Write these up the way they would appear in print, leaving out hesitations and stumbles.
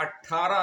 18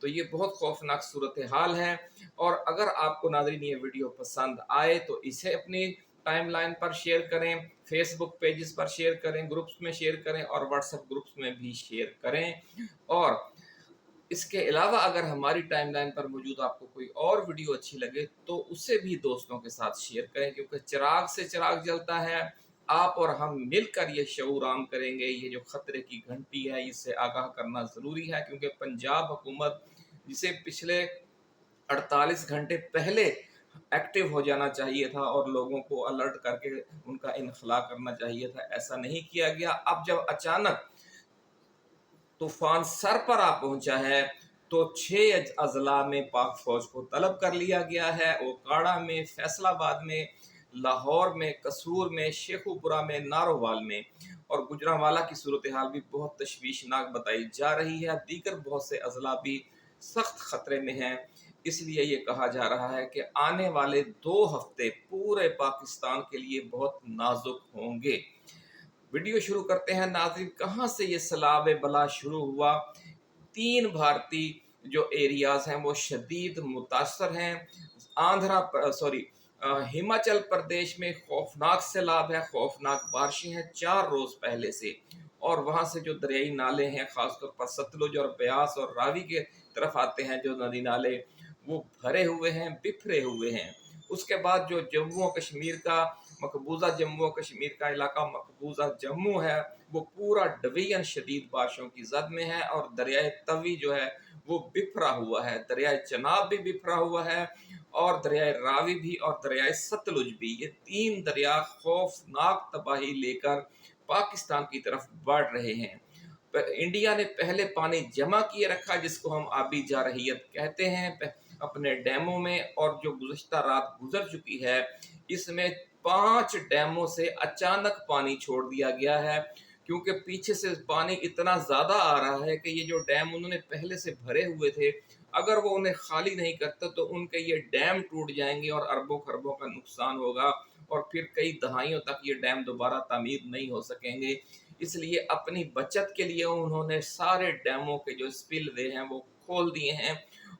تو یہ بہت خوفناک صورتحال ہے۔ اور اگر آپ کو ناظرین یہ ویڈیو پسند آئے تو اسے اپنی ٹائم لائن پر شیئر کریں، فیس بک پیجز پر شیئر کریں، گروپس میں شیئر کریں اور واٹس ایپ گروپس میں بھی شیئر کریں۔ اور اس کے علاوہ اگر ہماری ٹائم لائن پر موجود آپ کو کوئی اور ویڈیو اچھی لگے تو اسے بھی دوستوں کے ساتھ شیئر کریں، کیونکہ چراغ سے چراغ جلتا ہے۔ آپ اور ہم مل کر یہ شعور عام کریں گے، یہ جو خطرے کی گھنٹی ہے اس سے آگاہ کرنا ضروری ہے، کیونکہ پنجاب حکومت جسے پچھلے 48 گھنٹے پہلے ایکٹیو ہو جانا چاہیے تھا اور لوگوں کو الرٹ کر کے ان کا انخلاء کرنا چاہیے تھا، ایسا نہیں کیا گیا۔ اب جب اچانک طوفان سر پر آ پہنچا ہے تو 6 اضلاع میں پاک فوج کو طلب کر لیا گیا ہے، اوکاڑا میں، فیصل آباد میں، لاہور میں، قصور میں، شیخوپورہ میں، نارووال میں، اور گجرانوالہ کی صورتحال بھی بہت تشویشناک بتائی جا رہی ہے۔ دیگر بہت سے اضلاع بھی سخت خطرے میں ہیں۔ اس لیے یہ کہا جا رہا ہے کہ آنے والے 2 ہفتے پورے پاکستان کے لیے بہت نازک ہوں گے۔ ویڈیو شروع کرتے ہیں ناظرین، کہاں سے یہ سیلاب بلا شروع ہوا۔ 3 بھارتی جو ایریاز ہیں وہ شدید متاثر ہیں۔ ہماچل پردیش میں خوفناک سیلاب ہے، خوفناک بارشیں ہیں 4 روز پہلے سے، اور وہاں سے جو دریائی نالے ہیں خاص طور پر ستلج اور بیاس اور راوی کے طرف آتے ہیں جو ندی نالے، وہ بھرے ہوئے ہیں، بکھرے ہوئے ہیں۔ اس کے بعد جو جموں و کشمیر کا مقبوضہ جموں و کشمیر کا علاقہ مقبوضہ جموں ہے وہ پورا ڈویژن شدید بارشوں کی زد میں ہے، اور دریائے توی جو ہے وہ بکھرا ہوا ہے، دریائے چناب بھی بکھرا ہوا ہے، اور دریائے راوی بھی اور دریائے ستلج بھی۔ یہ 3 دریا خوفناک تباہی لے کر پاکستان کی طرف بڑھ رہے ہیں۔ انڈیا نے پہلے پانی جمع کیے رکھا جس کو ہم آبی جارحیت کہتے ہیں اپنے ڈیموں میں، اور جو گزشتہ رات گزر چکی ہے اس میں 5 ڈیموں سے اچانک پانی چھوڑ دیا گیا ہے، کیونکہ پیچھے سے پانی اتنا زیادہ آ رہا ہے کہ یہ جو ڈیم انہوں نے پہلے سے بھرے ہوئے تھے اگر وہ انہیں خالی نہیں کرتے تو ان کے یہ ڈیم ٹوٹ جائیں گے اور اربوں خربوں کا نقصان ہوگا، اور پھر کئی دہائیوں تک یہ ڈیم دوبارہ تعمیر نہیں ہو سکیں گے۔ اس لیے اپنی بچت کے لیے انہوں نے سارے ڈیموں کے جو سپل وے ہیں وہ کھول دیے ہیں،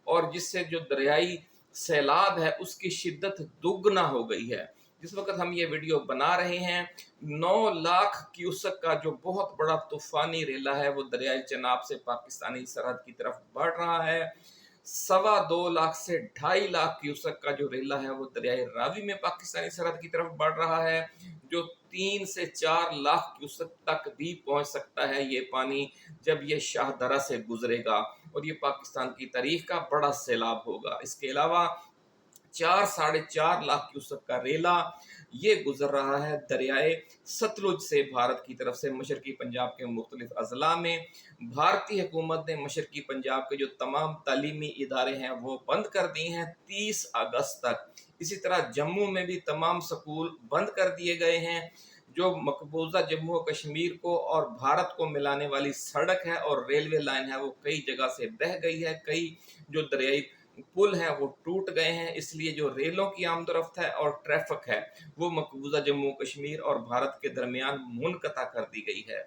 اور جس سے جو دریائی سیلاب ہے اس کی شدت دگنا ہو گئی ہے۔ جس وقت ہم یہ ویڈیو بنا رہے ہیں 9 لاکھ کیوسک کا جو بہت بڑا طوفانی ریلا ہے وہ دریائے چناب سے پاکستانی سرحد کی طرف بڑھ رہا ہے۔ 2.25 لاکھ سے 2.5 لاکھ کیوسک کا جو ریلا ہے وہ دریائے راوی میں پاکستانی سرحد کی طرف بڑھ رہا ہے، جو 3 سے 4 لاکھ کیوسک تک بھی پہنچ سکتا ہے یہ پانی جب یہ شاہ درہ سے گزرے گا، اور یہ پاکستان کی تاریخ کا بڑا سیلاب ہوگا۔ اس کے علاوہ 4-4.5 لاکھ کیوسک کا ریلا یہ گزر رہا ہے دریائے ستلج سے بھارت کی طرف سے مشرقی پنجاب کے مختلف اضلاع میں۔ بھارتی حکومت نے مشرقی پنجاب کے جو تمام تعلیمی ادارے ہیں وہ بند کر دیے ہیں 30 اگست تک۔ اسی طرح جموں میں بھی تمام سکول بند کر دیے گئے ہیں۔ جو مقبوضہ جموں و کشمیر کو اور بھارت کو ملانے والی سڑک ہے اور ریلوے لائن ہے وہ کئی جگہ سے بہہ گئی ہے، کئی جو دریائی پل ہیں وہ ٹوٹ گئے ہیں، اس لیے جو ریلوں کی آمد و رفت ہے اور ٹریفک ہے وہ مقبوضہ جموں کشمیر اور بھارت کے درمیان منقطع کر دی گئی ہے۔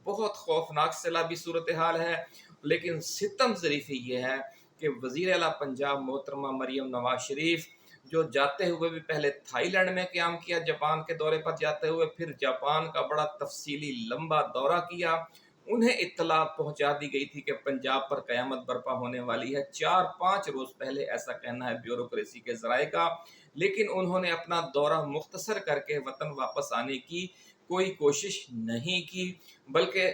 بہت خوفناک سیلابی صورتحال ہے، لیکن ستم ظریفی یہ ہے کہ وزیر اعلیٰ پنجاب محترمہ مریم نواز شریف جو جاتے ہوئے بھی پہلے تھائی لینڈ میں قیام کیا جاپان کے دورے پر جاتے ہوئے، پھر جاپان کا بڑا تفصیلی لمبا دورہ کیا، انہیں اطلاع پہنچا دی گئی تھی کہ پنجاب پر قیامت برپا ہونے والی ہے 4-5 روز پہلے، ایسا کہنا ہے بیوروکریسی کے ذرائع کا، لیکن انہوں نے اپنا دورہ مختصر کر کے وطن واپس آنے کی کوئی کوشش نہیں کی، بلکہ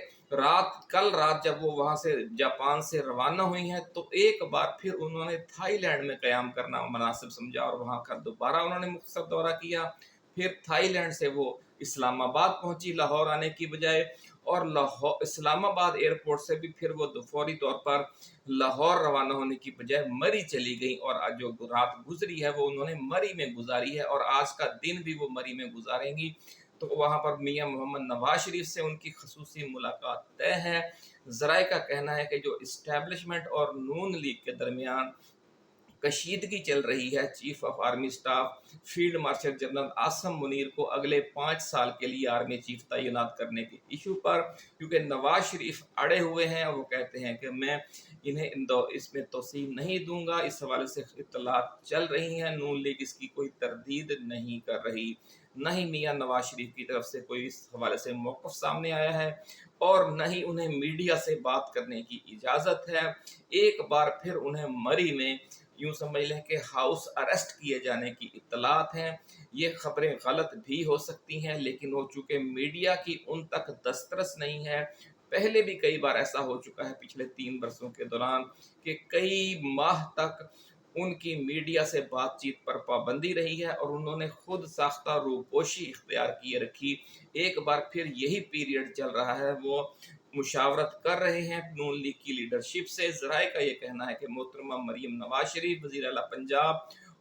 کل رات جب وہ وہاں سے جاپان سے روانہ ہوئی ہیں تو ایک بار پھر انہوں نے تھائی لینڈ میں قیام کرنا مناسب سمجھا اور وہاں کا دوبارہ انہوں نے مختصر دورہ کیا۔ پھر تھائی لینڈ سے وہ اسلام آباد پہنچی لاہور آنے کی بجائے، اور اسلام آباد ایئرپورٹ سے بھی پھر وہ فوری طور پر لاہور روانہ ہونے کی بجائے مری چلی گئی، اور جو رات گزری ہے وہ انہوں نے مری میں گزاری ہے، اور آج کا دن بھی وہ مری میں گزاریں گی۔ تو وہاں پر میاں محمد نواز شریف سے ان کی خصوصی ملاقات طے ہے۔ ذرائع کا کہنا ہے کہ جو اسٹیبلشمنٹ اور نون لیگ کے درمیان کشیدگی چل رہی ہے، chief of army staff field marshal general Asim Munir کو اگلے 5 سال کے لیے آرمی چیف تعینات کرنے کے ایشو پر، کیونکہ نواز شریف اڑے ہوئے ہیں اور وہ کہتے ہیں کہ میں انہیں اس میں توسیع نہیں دوں گا۔ اس حوالے سے اطلاعات چل رہی ہیں، نون لیگ اس کی کوئی تردید نہیں کر رہی، نہ ہی میاں نواز شریف کی طرف سے کوئی اس حوالے سے موقف سامنے آیا ہے، اور نہ ہی انہیں میڈیا سے بات کرنے کی اجازت ہے۔ ایک بار پھر انہیں مری میں یوں سمجھ لیں کہ ہاؤس اریسٹ کیے جانے کی اطلاعات ہیں۔ یہ خبریں غلط بھی ہو سکتی ہیں، لیکن وہ چونکہ میڈیا کی ان تک دسترس نہیں ہے، پہلے بھی کئی بار ایسا ہو چکا ہے پچھلے 3 برسوں کے دوران کہ کئی ماہ تک ان کی میڈیا سے بات چیت پر پابندی رہی ہے اور انہوں نے خود ساختہ روپوشی اختیار کیے رکھی۔ ایک بار پھر یہی پیریڈ چل رہا ہے، وہ مشاورت کر رہے ہیں نون لیگ کی لیڈرشپ سے۔ ذرائع کا یہ کہنا ہے کہ محترمہ مریم نواز شریف، وزیر اعلیٰ پنجاب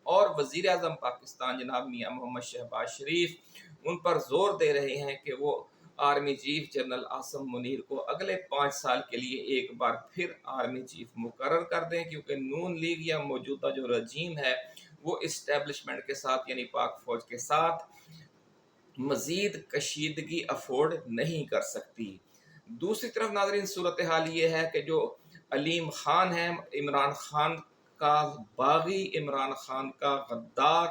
اور وزیر اعظم پاکستان جناب میاں محمد شہباز شریف ان پر زور دے رہے ہیں کہ وہ army chief general Asim Munir کو اگلے 5 سال کے لیے ایک بار پھر آرمی چیف مقرر کر دیں، کیونکہ نون لیگ یا موجودہ جو رجیم ہے وہ اسٹیبلشمنٹ کے ساتھ یعنی پاک فوج کے ساتھ مزید کشیدگی افورڈ نہیں کر سکتی۔ دوسری طرف ناظرین صورتحال یہ ہے کہ جو علیم خان ہے، عمران خان کا باغی، عمران خان کا غدار،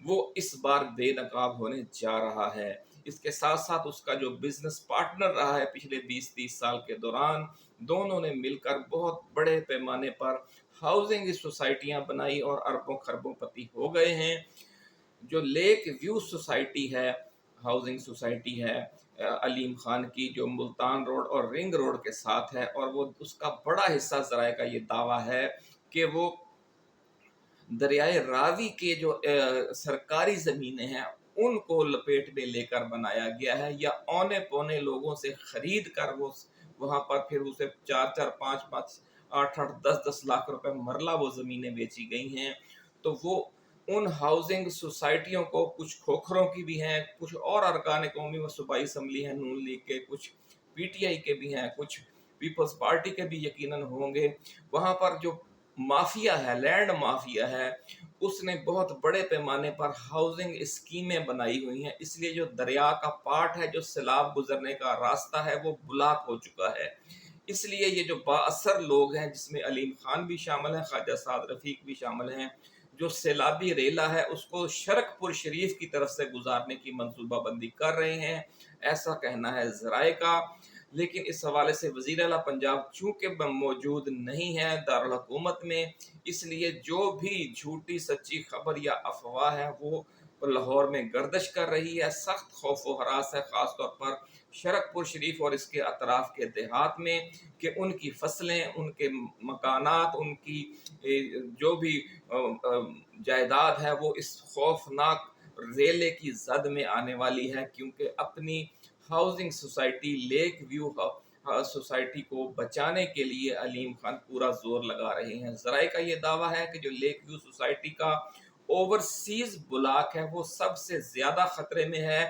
وہ اس بار بے نقاب ہونے جا رہا ہے۔ اس کے ساتھ ساتھ اس کا جو بزنس پارٹنر رہا ہے پچھلے 20-30 سال کے دوران، دونوں نے مل کر بہت بڑے پیمانے پر ہاؤسنگ سوسائٹیاں بنائی اور اربوں خربوں پتی ہو گئے ہیں۔ جو لیک ویو سوسائٹی ہے، ہاؤسنگ سوسائٹی ہے علیم خان کی، جو ملتان روڈ اور رنگ روڈ کے ساتھ ہے، اور وہ اس کا بڑا حصہ ذرائع کا یہ دعویٰ ہے کہ وہ دریائے راوی کے جو سرکاری زمینیں ہیں ان کو لپیٹ میں لے کر بنایا گیا ہے، یا اونے پونے لوگوں سے خرید کر وہ وہاں پر پھر اسے 4-4، 5-5، 8-8، 10-10 لاکھ روپے مرلہ وہ زمینیں بیچی گئی ہیں۔ تو وہ ان ہاؤسنگ سوسائٹیوں کو، کچھ کھوکھروں کی بھی ہیں، کچھ اور ارکان قومی و صوبائی اسمبلی ہیں نون لیگ کے، کچھ پی ٹی آئی کے بھی ہیں، کچھ پیپلز پارٹی کے بھی یقیناً ہوں گے، وہاں پر جو مافیا ہے، لینڈ مافیا ہے، اس نے بہت بڑے پیمانے پر ہاؤسنگ اسکیمیں بنائی ہوئی ہیں۔ اس لیے جو دریا کا پارٹ ہے، جو سیلاب گزرنے کا راستہ ہے، وہ بلاک ہو چکا ہے۔ اس لیے یہ جو با اثر لوگ ہیں، جس میں علیم خان بھی شامل ہیں، خواجہ سعد رفیق بھی شامل ہیں، جو سیلابی ریلا ہے اس کو شرک پور شریف کی طرف سے گزارنے کی منصوبہ بندی کر رہے ہیں، ایسا کہنا ہے ذرائع کا۔ لیکن اس حوالے سے وزیر اعلیٰ پنجاب چونکہ موجود نہیں ہے دارالحکومت میں، اس لیے جو بھی جھوٹی سچی خبر یا افواہ ہے وہ لاہور میں گردش کر رہی ہے۔ سخت خوف و ہراس ہے، خاص طور پر شرک پور شریف اور اس کے اطراف کے دیہات میں، کہ ان کی فصلیں، ان کے مکانات، ان کی جو بھی جائیداد ہے وہ اس خوفناک ریلے کی زد میں آنے والی ہے، کیونکہ اپنی housing society lake view society کو بچانے کے لیے علیم خان پورا زور لگا رہے ہیں۔ ذرائع کا یہ دعویٰ ہے کہ جو لیک ویو سوسائٹی کا اوورسیز بلاک ہے وہ سب سے زیادہ خطرے میں ہے،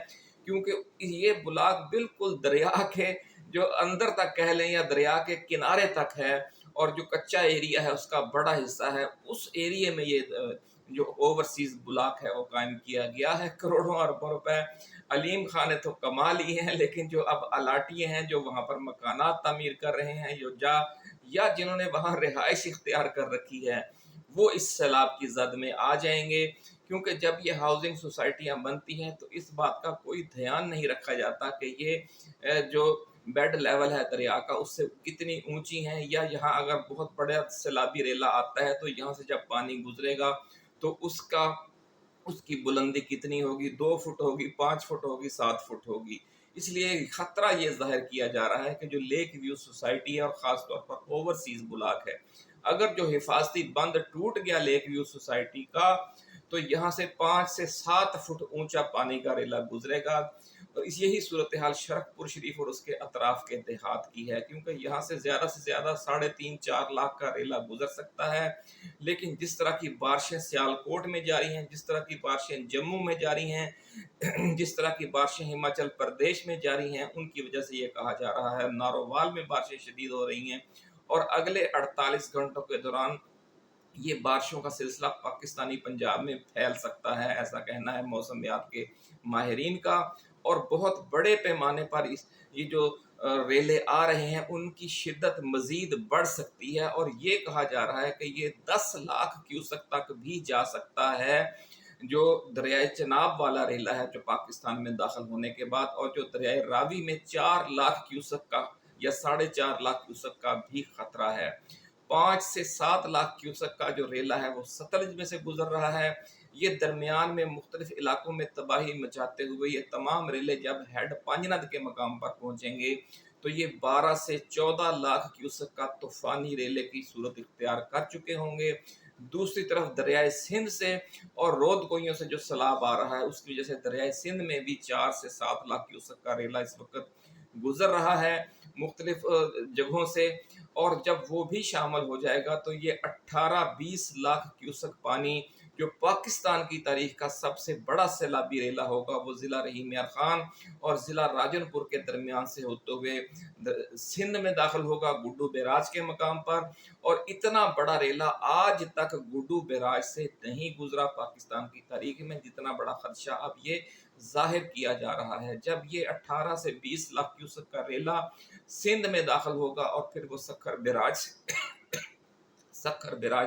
کیونکہ یہ بلاک بالکل دریا کے جو اندر تک کہہ لیں یا دریا کے کنارے تک ہے، اور جو کچا ایریا ہے اس کا بڑا حصہ ہے، اس ایریے میں یہ جو اوورسیز بلاک ہے وہ قائم کیا گیا ہے۔ کروڑوں اربوں روپے علیم خان نے تو کما لی ہیں، لیکن جو اب الاٹیے ہیں جو وہاں پر مکانات تعمیر کر رہے ہیں، یا جنہوں نے وہاں رہائش اختیار کر رکھی ہے، وہ اس سیلاب کی زد میں آ جائیں گے، کیونکہ جب یہ ہاؤسنگ سوسائٹیاں بنتی ہیں تو اس بات کا کوئی دھیان نہیں رکھا جاتا کہ یہ جو بیڈ لیول ہے دریا کا اس سے کتنی اونچی ہیں، یا یہاں اگر بہت بڑا سیلابی ریلا آتا ہے تو یہاں سے جب پانی گزرے گا تو اس کی بلندی کتنی ہوگی، 2 فٹ ہوگی، 5 فٹ ہوگی، 7 فٹ ہوگی۔ اس لیے خطرہ یہ ظاہر کیا جا رہا ہے کہ جو لیک ویو سوسائٹی ہے اور خاص طور پر اوورسیز بلاک ہے، اگر جو حفاظتی بند ٹوٹ گیا لیک ویو سوسائٹی کا تو یہاں سے 5 سے 7 فٹ اونچا پانی کا ریلا گزرے گا۔ اور یہی صورتحال شرک پور شریف اور اس کے اطراف کے دیہات کی ہے، کیونکہ یہاں سے زیادہ 3.5-4 لاکھ کا ریلا گزر سکتا ہے، لیکن جس طرح کی بارشیں سیالکوٹ میں جاری ہیں، جس طرح کی بارشیں جموں میں جاری ہیں، جس طرح کی بارشیں ہماچل پردیش میں جاری ہیں، ان کی وجہ سے یہ کہا جا رہا ہے نارووال میں بارشیں شدید ہو رہی ہیں، اور اگلے 48 گھنٹوں کے دوران یہ بارشوں کا سلسلہ پاکستانی پنجاب میں پھیل سکتا ہے، ایسا کہنا ہے موسمیات کے ماہرین کا۔ اور بہت بڑے پیمانے پر یہ جو ریلے آ رہے ہیں ان کی شدت مزید بڑھ سکتی ہے، اور یہ کہا جا رہا ہے کہ یہ 10 لاکھ کیوسک تک بھی جا سکتا ہے، جو دریائے چناب والا ریلا ہے جو پاکستان میں داخل ہونے کے بعد، اور جو دریائے راوی میں 4 لاکھ کیوسک کا یا 4.5 لاکھ کیوسک کا بھی خطرہ ہے۔ 5 سے 7 لاکھ کیوسک کا جو ریلا ہے وہ ستلج میں سے گزر رہا ہے۔ یہ درمیان میں مختلف علاقوں میں تباہی مچاتے ہوئے یہ تمام ریلے جب ہیڈ پانجند کے مقام پر پہنچیں گے تو یہ 12 سے 14 لاکھ کیوسک کا طوفانی ریلے کی صورت اختیار کر چکے ہوں گے۔ دوسری طرف دریائے سندھ سے اور رود کوئیوں سے جو سیلاب آ رہا ہے اس کی وجہ سے دریائے سندھ میں بھی 4 سے 7 لاکھ کیوسک کا ریلا اس وقت گزر رہا ہے مختلف جگہوں سے، اور جب وہ بھی شامل ہو جائے گا تو یہ 18-20 لاکھ کیوسک پانی جو پاکستان کی تاریخ کا سب سے بڑا سیلابی ریلا ہوگا وہ ضلع رحیم یار خان اور ضلع راجن پور کے درمیان سے ہوتے ہوئے سندھ میں داخل ہوگا گڈو بیراج کے مقام پر۔ اور اتنا بڑا ریلا آج تک گڈو بیراج سے نہیں گزرا پاکستان کی تاریخ میں، جتنا بڑا خدشہ اب یہ ظاہر کیا جا رہا ہے۔ جب یہ 18 سے 20 لاکھ کیوسک کا ریلا سندھ میں داخل ہوگا اور پھر وہ سکھر بیراج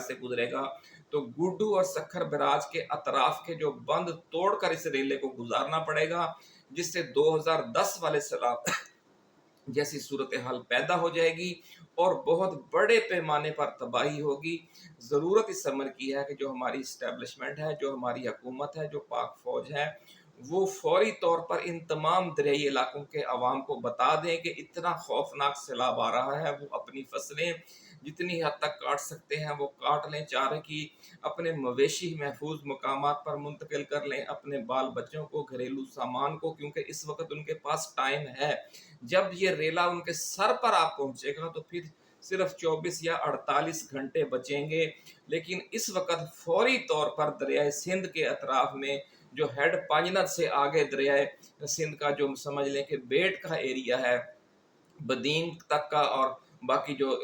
سے گزرے گا تو گڈو اور سکھر بیراج کے اطراف کے جو بند توڑ کر اس ریلے کو گزارنا پڑے گا، جس سے 2010 والے سیلاب جیسی صورتحال پیدا ہو جائے گی اور بہت بڑے پیمانے پر تباہی ہوگی۔ ضرورت اس امر کی ہے کہ جو ہماری اسٹیبلشمنٹ ہے، جو ہماری حکومت ہے، جو پاک فوج ہے، وہ فوری طور پر ان تمام دریائی علاقوں کے عوام کو بتا دیں کہ اتنا خوفناک سیلاب آ رہا ہے، وہ اپنی فصلیں جتنی حد تک کاٹ سکتے ہیں وہ کاٹ لیں، چارے کی اپنے مویشی محفوظ مقامات پر منتقل کر لیں، اپنے بال بچوں کو، گھریلو سامان کو، کیونکہ اس وقت ان کے پاس ٹائم ہے۔ جب یہ ریلا ان کے سر پر آپ پہنچے گا تو پھر صرف 24 یا 48 گھنٹے بچیں گے، لیکن اس وقت فوری طور پر دریائے سندھ کے اطراف میں جو ہیڈ پانجند سے آگے دریائے سندھ کا جو سمجھ لیں کہ بیٹ کا ایریا ہے، بدین تک کا، اور باقی جو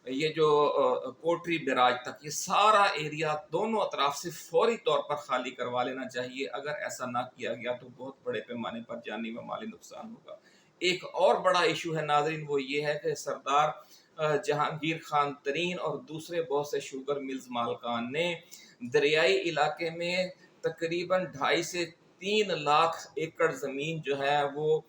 یہ جو کوٹری بیراج تک، یہ سارا ایریا دونوں اطراف سے فوری طور پر خالی کروا لینا چاہیے۔ اگر ایسا نہ کیا گیا تو بہت بڑے پیمانے پر جانی و مالی نقصان ہوگا۔ ایک اور بڑا ایشو ہے ناظرین، وہ یہ ہے کہ سردار جہانگیر خان ترین اور دوسرے بہت سے شوگر ملز مالکان نے دریائی علاقے میں تقریباً 2.5 سے 3 لاکھ ایکڑ زمین جو ہے وہ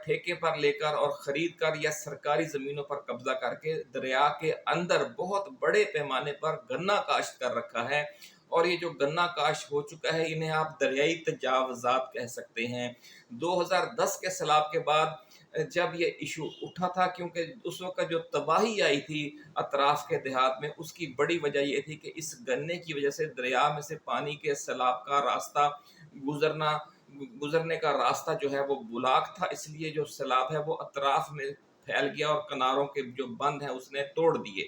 ٹھیکے پر لے کر اور خرید کر یا سرکاری زمینوں پر قبضہ کر کے دریا کے اندر بہت بڑے پیمانے پر گنا کاشت کر رکھا ہے، اور یہ جو گنا کاشت ہو چکا ہے انہیں آپ دریائی تجاوزات کہہ سکتے ہیں۔ 2010 کے سیلاب کے بعد جب یہ ایشو اٹھا تھا، کیونکہ اس وقت جو تباہی آئی تھی اطراف کے دیہات میں، اس کی بڑی وجہ یہ تھی کہ اس گنے کی وجہ سے دریا میں سے پانی کے سیلاب کا راستہ گزرنے کا راستہ جو ہے وہ بلاک تھا، اس لیے جو سیلاب ہے وہ اطراف میں پھیل گیا اور کناروں کے جو بند ہیں اس نے توڑ دیے،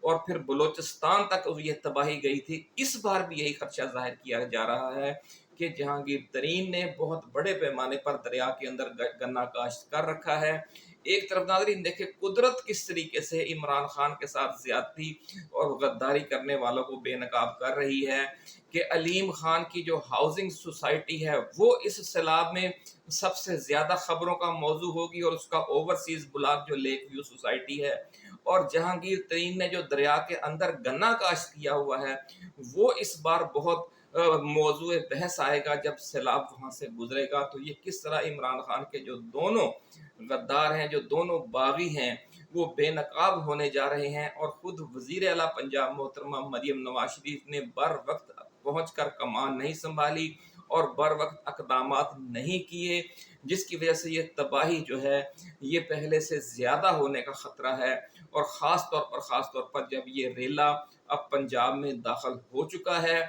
اور پھر بلوچستان تک یہ تباہی گئی تھی۔ اس بار بھی یہی خدشہ ظاہر کیا جا رہا ہے کہ جہانگیر ترین نے بہت بڑے پیمانے پر دریا کے اندر گنا کاشت کر رکھا ہے۔ ایک طرف ناظرین دیکھیں قدرت کس طریقے سے عمران خان کے ساتھ زیادتی اور غداری کرنے والوں کو بے نقاب کر رہی ہے، کہ علیم خان کی جو ہاؤسنگ سوسائٹی ہے وہ اس سیلاب میں سب سے زیادہ خبروں کا موضوع ہوگی، اور اس کا اوورسیز بلاک جو لیک ویو سوسائٹی ہے، اور جہانگیر ترین نے جو دریا کے اندر گنا کاشت کیا ہوا ہے وہ اس بار بہت موضوع بحث آئے گا جب سیلاب وہاں سے گزرے گا۔ تو یہ کس طرح عمران خان کے جو دونوں غدار ہیں، جو دونوں باغی ہیں، وہ بے نقاب ہونے جا رہے ہیں، اور خود وزیر اعلیٰ پنجاب محترمہ مریم نواز شریف نے بر وقت پہنچ کر کمان نہیں سنبھالی اور بر وقت اقدامات نہیں کیے، جس کی وجہ سے یہ تباہی جو ہے یہ پہلے سے زیادہ ہونے کا خطرہ ہے۔ اور خاص طور پر جب یہ ریلا اب پنجاب میں داخل ہو چکا ہے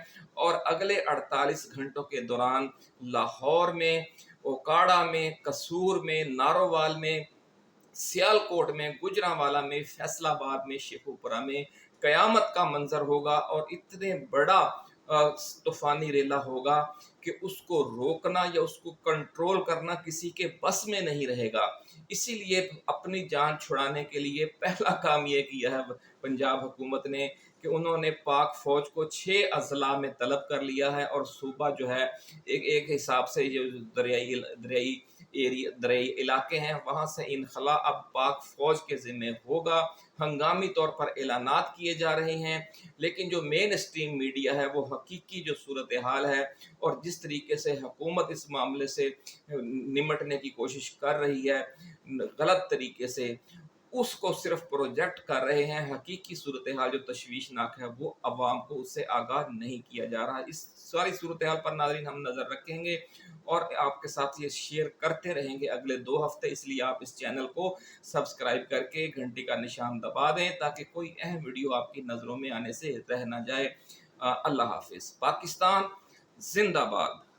اور اگلے 48 گھنٹوں کے دوران لاہور میں، اوکاڑا میں، قصور میں، نارووال میں، سیالکوٹ میں، گجرانوالہ میں، فیصل آباد میں، شیخوپورہ میں قیامت کا منظر ہوگا، اور اتنے بڑا طوفانی ریلا ہوگا کہ اس کو روکنا یا اس کو کنٹرول کرنا کسی کے بس میں نہیں رہے گا۔ اسی لیے اپنی جان چھڑانے کے لیے پہلا کام یہ کیا ہے پنجاب حکومت نے کہ انہوں نے پاک فوج کو 6 اضلاع میں طلب کر لیا ہے، اور صوبہ جو ہے ایک حساب سے جو دریائی علاقے ہیں وہاں سے انخلا اب پاک فوج کے ذمہ ہوگا۔ ہنگامی طور پر اعلانات کیے جا رہے ہیں، لیکن جو مین اسٹریم میڈیا ہے وہ حقیقی جو صورتحال ہے اور جس طریقے سے حکومت اس معاملے سے نمٹنے کی کوشش کر رہی ہے غلط طریقے سے، اس کو صرف پروجیکٹ کر رہے ہیں۔ حقیقی صورتحال جو تشویشناک ہے وہ عوام کو اس سے آگاہ نہیں کیا جا رہا۔ اس ساری صورتحال پر ناظرین ہم نظر رکھیں گے اور آپ کے ساتھ یہ شیئر کرتے رہیں گے اگلے 2 ہفتے، اس لیے آپ اس چینل کو سبسکرائب کر کے گھنٹی کا نشان دبا دیں تاکہ کوئی اہم ویڈیو آپ کی نظروں میں آنے سے رہ نہ جائے۔ اللہ حافظ۔ پاکستان زندہ باد۔